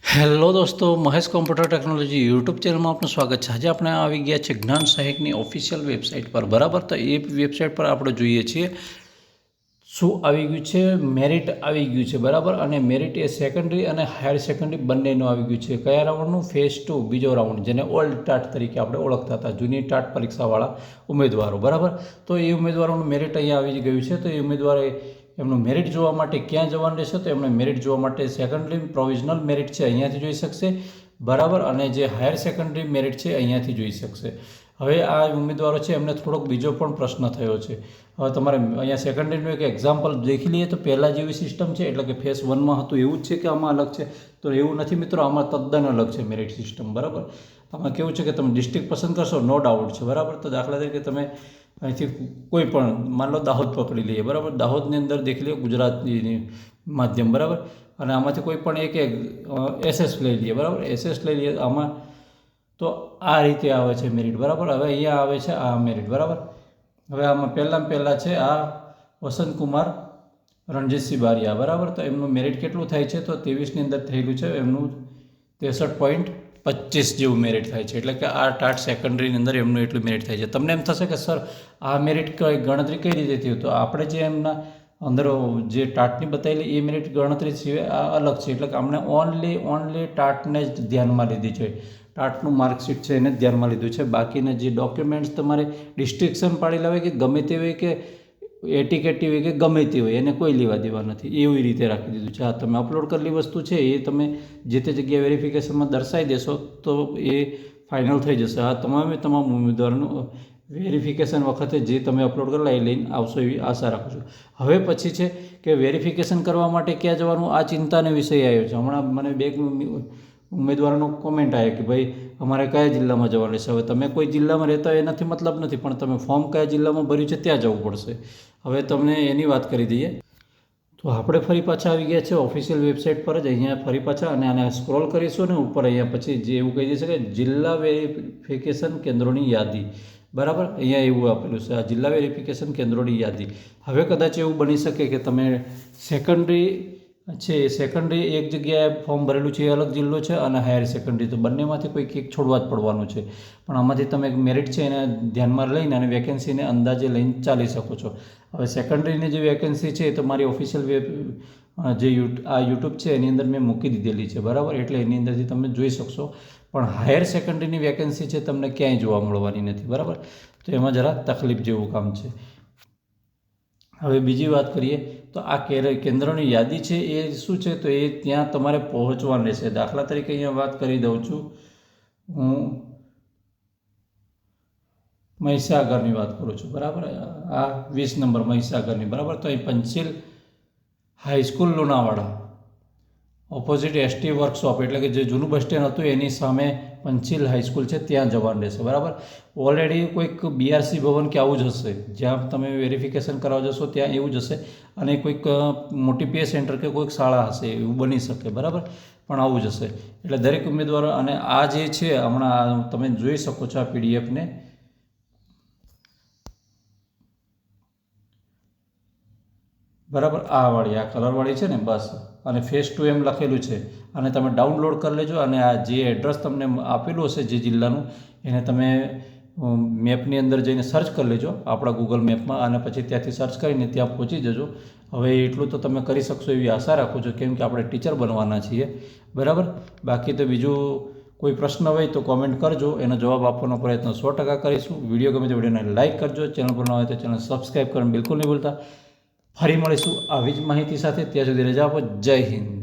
Hello દોસ્તો, Mahesh computer technology YouTube ચેનલમાં આપનું સ્વાગત છે। આજે આપણે આવી ગયા છે જ્ઞાન સહાયકની ઓફિશિયલ વેબસાઇટ પર, બરાબર। તો એ વેબસાઇટ પર આપણે જોઈએ છીએ શું આવી ગયું છે, મેરિટ આવી ગયું છે, બરાબર। અને મેરિટ એ સેકન્ડરી અને હાયર સેકન્ડરી બંનેનું આવી ગયું છે। કયા રાઉન્ડનું? ફેઝ 2 બીજો રાઉન્ડ, જેને ઓલ્ડ ટાટ તરીકે આપણે ઓળખતા હતા, જૂની ટાટ પરીક્ષાવાળા ઉમેદવારો, બરાબર। તો એ ઉમેદવારોનું મેરિટ અહીંયા આવી ગયું છે। તો એ ઉમેદવારે એમનું મેરિટ જોવા માટે ક્યાં જવાનું રહેશે? તો એમને મેરિટ જોવા માટે સેકન્ડરી પ્રોવિઝનલ મેરિટ છે અહીંયાથી જોઈ શકશે, બરાબર। અને જે હાયર સેકન્ડરી મેરિટ છે અહીંયાથી જોઈ શકશે। હવે આ ઉમેદવારો છે એમને થોડોક બીજો પણ પ્રશ્ન થયો છે। હવે તમારે અહીંયા સેકન્ડરીનું એક એક્ઝામ્પલ દેખી લઈએ તો પહેલાં જેવી સિસ્ટમ છે, એટલે કે ફેઝ 1માં હતું એવું જ છે કે આમાં અલગ છે? તો એવું નથી મિત્રો, આમાં તદ્દન અલગ છે મેરિટ સિસ્ટમ, બરાબર। આમાં કેવું છે કે તમે ડિસ્ટ્રિક્ટ પસંદ કરશો, નો ડાઉટ છે, બરાબર। તો દાખલા તરીકે તમે અહીંથી કોઈ પણ માન લો દાહોદ પકડી લઈએ, બરાબર। દાહોદની અંદર દેખી લો ગુજરાતી માધ્યમ, બરાબર। અને આમાંથી કોઈ પણ એક એસએસ લઈ લઈએ, બરાબર। એસએસ લઈ લઈએ આમાં તો આ રીતે આવે છે મેરિટ, બરાબર। હવે અહીંયા આવે છે આ મેરિટ, બરાબર। હવે આમાં પહેલાં છે આ વસંતકુમાર રણજીતસિંહ બારિયા, બરાબર। તો એમનું મેરિટ કેટલું થાય છે? તો 23ની અંદર થયેલું છે એમનું 63.25 જેવું મેરિટ થાય છે, એટલે કે આ ટાટ સેકન્ડરીની અંદર એમનું એટલું મેરિટ થાય છે। તમને એમ થશે કે સર આ મેરિટ ગણતરી કઈ રીતે થયું? તો આપણે જે એમના અંદર જે ટાટની બતાવેલી એ મેરિટ ગણતરી સિવાય આ અલગ છે, એટલે કે અમને ઓનલી ટાટને જ ધ્યાનમાં લીધી છે, ટાટનું માર્કશીટ છે એને જ ધ્યાનમાં લીધું છે। બાકીના જે ડોક્યુમેન્ટ્સ તમારે ડિસ્ટિંક્શન પાડી લાવે કે ગમે તે હોય કે એટીકેટી હોય કે ગમે તે હોય, એને કોઈ લેવા દેવા નથી, એવી રીતે રાખી દીધું છે। આ તમે અપલોડ કરેલી વસ્તુ છે એ તમે જે તે જગ્યાએ વેરિફિકેશનમાં દર્શાવી દેશો તો એ ફાઇનલ થઈ જશે। આ તમામ ઉમેદવારોનું વેરિફિકેશન વખતે જે તમે અપલોડ કરેલા એ લઈને આવશો એવી આશા રાખું છું। હવે પછી છે કે વેરિફિકેશન કરવા માટે ક્યાં જવાનું? આ ચિંતાનો વિષય આવ્યો છે। હમણાં મને બે ઉમેદવારોનો કોમેન્ટ આવ્યો કે ભાઈ અમારે કયા જિલ્લામાં જવાનું રહેશે? હવે તમે કોઈ જિલ્લામાં રહેતા હોય એનાથી મતલબ નથી, પણ તમે ફોર્મ કયા જિલ્લામાં ભર્યું છે ત્યાં જવું પડશે। હવે તમને એની વાત કરી દઈએ તો આપણે ફરી પાછા આવી ગયા છે ઓફિશિયલ વેબસાઇટ પર જ। અહીંયા ફરી પાછા અને આને સ્ક્રોલ કરીશું ને ઉપર અહીંયા પછી જે એવું કહી દેશે કે જિલ્લા વેરિફિકેશન કેન્દ્રોની યાદી, બરાબર। અહીંયા એવું આપેલું છે આ જિલ્લા વેરિફિકેશન કેન્દ્રોની યાદી। હવે કદાચ એવું બની શકે કે તમે સેકન્ડરી છે, સેકન્ડરી એક જગ્યાએ ફોર્મ ભરેલું છે એ અલગ જિલ્લો છે, અને હાયર સેકન્ડરી તો બંનેમાંથી કોઈક એક છોડવા જ પડવાનું છે, પણ આમાંથી તમે એક મેરિટ છે એને ધ્યાનમાં લઈને અને વેકેન્સીને અંદાજે લઈને ચાલી શકો છો। હવે સેકન્ડરીની જે વેકેન્સી છે એ તો મારી ઓફિશિયલ જે યુટ્યુબ છે એની અંદર મેં મૂકી દીધેલી છે, બરાબર, એટલે એની અંદરથી તમે જોઈ શકશો। પણ હાયર સેકન્ડરીની વેકેન્સી છે તમને ક્યાંય જોવા મળવાની નથી, બરાબર। તો એમાં જરા તકલીફ જેવું કામ છે। હવે બીજી વાત કરીએ તો આ કેન્દ્રોની યાદી છે એ શું છે? તો એ ત્યાં તમારે પહોંચવાનું રહેશે। દાખલા તરીકે અહીંયા વાત કરી દઉં છું, હું મહીસાગરની વાત કરું છું, બરાબર। આ 20 નંબર મહીસાગરની, બરાબર। તો અહીં Panchil high school Lunawada opposite ST workshop, એટલે કે જે જૂનું બસ સ્ટેન્ડ હતું એની સામે પંચીલ હાઈસ્કૂલ છે ત્યાં જવાનું રહેશે, બરાબર। ઓલરેડી કોઈક બીઆરસી ભવન કે આવું જ હશે, જ્યાં તમે વેરિફિકેશન કરાવવા જશો ત્યાં એવું જ હશે, અને કોઈક મોટી પે સેન્ટર કે કોઈક શાળા હશે એવું બની શકે, બરાબર, પણ આવું જ હશે। એટલે દરેક ઉમેદવારો અને આ જે છે હમણાં તમે જોઈ શકો છો આ પીડીએફને, બરાબર, આ વાળી આ કલરવાળી છે ને, બસ, અને ફેઝ 2 એમ લખેલું છે, અને તમે ડાઉનલોડ કરી લેજો। અને આ જે એડ્રેસ તમને આપેલું હશે જે જિલ્લાનું એને તમે મેપની અંદર જઈને સર્ચ કરી લેજો આપણા ગૂગલ મેપમાં, અને પછી ત્યાંથી સર્ચ કરીને ત્યાં પહોંચી જજો। હવે એટલું તો તમે કરી શકશો એવી આશા રાખું છું, કેમ કે આપણે ટીચર બનવાના છીએ, બરાબર। બાકી તો બીજું કોઈ પ્રશ્ન હોય તો કોમેન્ટ કરજો, એનો જવાબ આપવાનો પ્રયત્ન 100% કરીશું। વિડીયો ગમે તો વિડીયોને લાઇક કરજો, ચેનલ પર ન હોય તો ચેનલ સબસ્ક્રાઈબ કરવાનું બિલકુલ નહીં ભૂલતા। ફરી મળીશું આવી જ માહિતી સાથે, ત્યાં સુધી રજા આપો। જય હિન્દ।